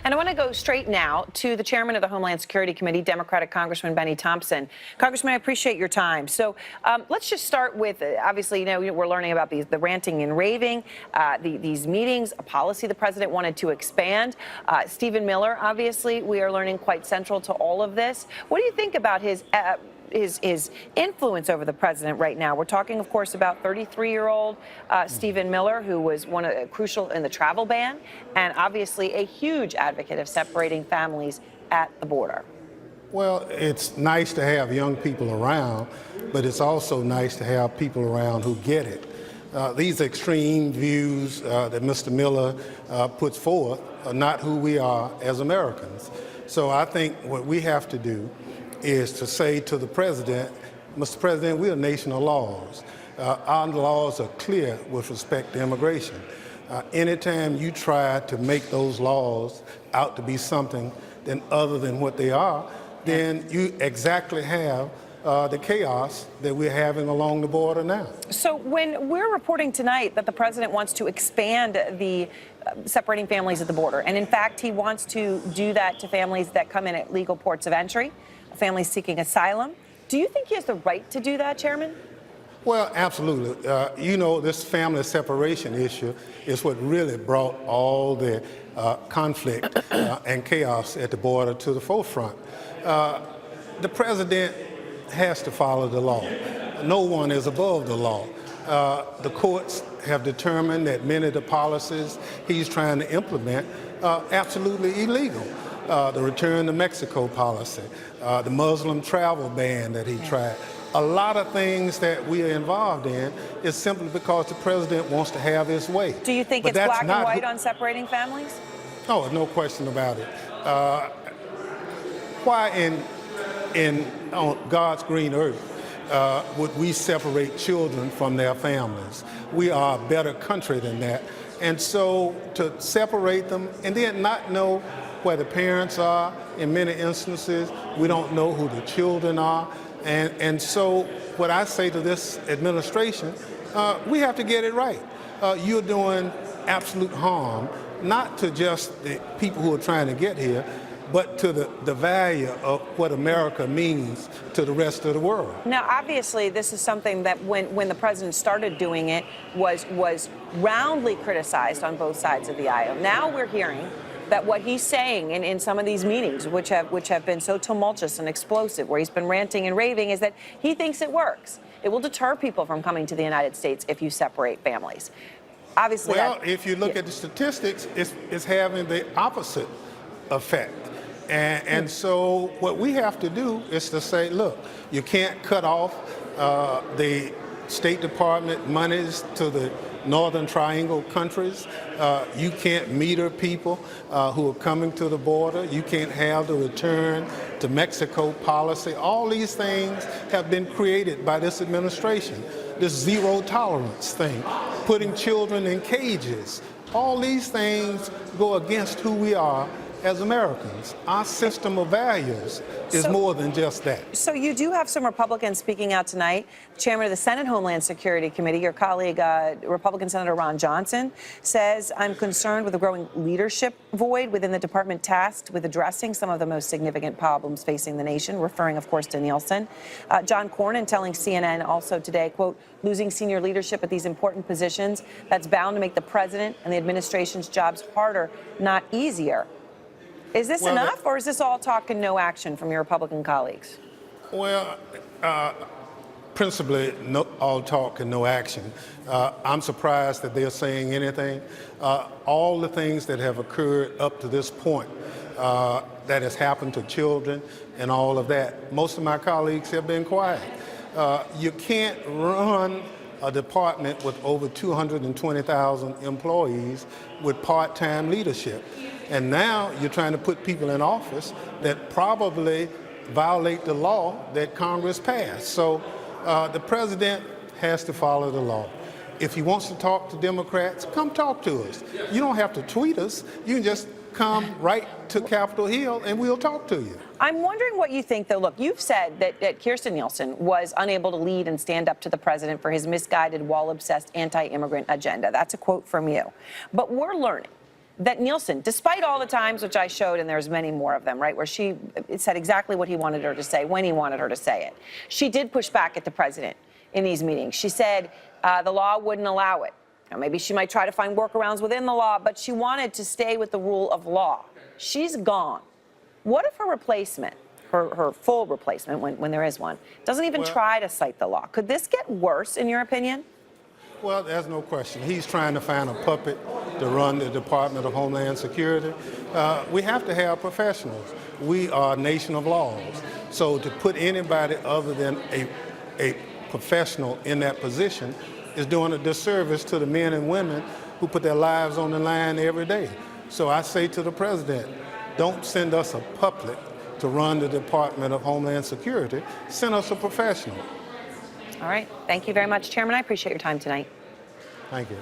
And I want to go straight now to the chairman of the Homeland Security Committee, Democratic Congressman Benny Thompson. Congressman, I appreciate your time. So let's just start with, obviously, we're learning about the ranting and raving, these meetings, a policy the president wanted to expand. Stephen Miller, obviously, we are learning quite central to all of this. What do you think about his influence over the president right now? We're talking, of course, about 33-year-old Stephen Miller, who was crucial in the travel ban, and obviously a huge advocate of separating families at the border. Well, it's nice to have young people around, but it's also nice to have people around who get it. These extreme views that Mr. Miller puts forth are not who we are as Americans. So I think what we have to do is to say to the president, Mr. President, we're a nation of laws. Our laws are clear with respect to immigration. Anytime you try to make those laws out to be something other than what they are, then you exactly have the chaos that we're having along the border now. So when we're reporting tonight that the president wants to expand the separating families at the border, and in fact he wants to do that to families that come in at legal ports of entry, families seeking asylum, do you think he has the right to do that, Chairman? Well, absolutely. This family separation issue is what really brought all the conflict and chaos at the border to the forefront. The president has to follow the law. No one is above the law. The courts have determined that many of the policies he's trying to implement are absolutely illegal. The return to Mexico policy, the Muslim travel ban that he tried. A lot of things that we are involved in is simply because the president wants to have his way. Do you think it's black and white on separating families? Oh, no question about it. Why on God's green earth would we separate children from their families? We are a better country than that. And so to separate them and then not know where the parents are, in many instances, we don't know who the children are. And so what I say to this administration, we have to get it right. You're doing absolute harm, not to just the people who are trying to get here, but to the value of what America means to the rest of the world. Now, obviously, this is something that when the president started doing it was roundly criticized on both sides of the aisle. Now we're hearing that what he's saying in some of these meetings, which have been so tumultuous and explosive, where he's been ranting and raving, is that he thinks it works. It will deter people from coming to the United States if you separate families. Obviously, well, if you look at the statistics, it's having the opposite effect. And so what we have to do is to say, look, you can't cut off the State Department monies to the Northern Triangle countries. You can't meter people who are coming to the border. You can't have the return to Mexico policy. All these things have been created by this administration. This zero tolerance thing, putting children in cages. All these things go against who we are as Americans. Our system of values is more than just that. So you do have some Republicans speaking out tonight. Chairman of the Senate Homeland Security Committee, your colleague, Republican Senator Ron Johnson, says, I'm concerned with the growing leadership void within the department tasked with addressing some of the most significant problems facing the nation, referring, of course, to Nielsen. John Cornyn telling CNN also today, quote, losing senior leadership at these important positions, that's bound to make the president and the administration's jobs harder, not easier. Is this enough, or is this all talk and no action from your Republican colleagues? Well, principally, all talk and no action. I'm surprised that they're saying anything. All the things that have occurred up to this point that has happened to children and all of that, most of my colleagues have been quiet. You can't run a department with over 220,000 employees with part-time leadership. And now you're trying to put people in office that probably violate the law that Congress passed. So the president has to follow the law. If he wants to talk to Democrats, come talk to us. You don't have to tweet us. You can just come right to Capitol Hill and we'll talk to you. I'm wondering what you think, though. Look, you've said that Kirstjen Nielsen was unable to lead and stand up to the president for his misguided, wall-obsessed anti-immigrant agenda. That's a quote from you. But we're learning that Nielsen, despite all the times which I showed, and there's many more of them, right, where she said exactly what he wanted her to say, when he wanted her to say it, she did push back at the president in these meetings. She said the law wouldn't allow it. Now, maybe she might try to find workarounds within the law, but she wanted to stay with the rule of law. She's gone. What if her replacement, her full replacement, when there is one, doesn't even try to cite the law? Could this get worse, in your opinion? Well, there's no question. He's trying to find a puppet to run the Department of Homeland Security. We have to have professionals. We are a nation of laws. So to put anybody other than a professional in that position is doing a disservice to the men and women who put their lives on the line every day. So I say to the president, don't send us a puppet to run the Department of Homeland Security. Send us a professional. All right. Thank you very much, Chairman. I appreciate your time tonight. Thank you.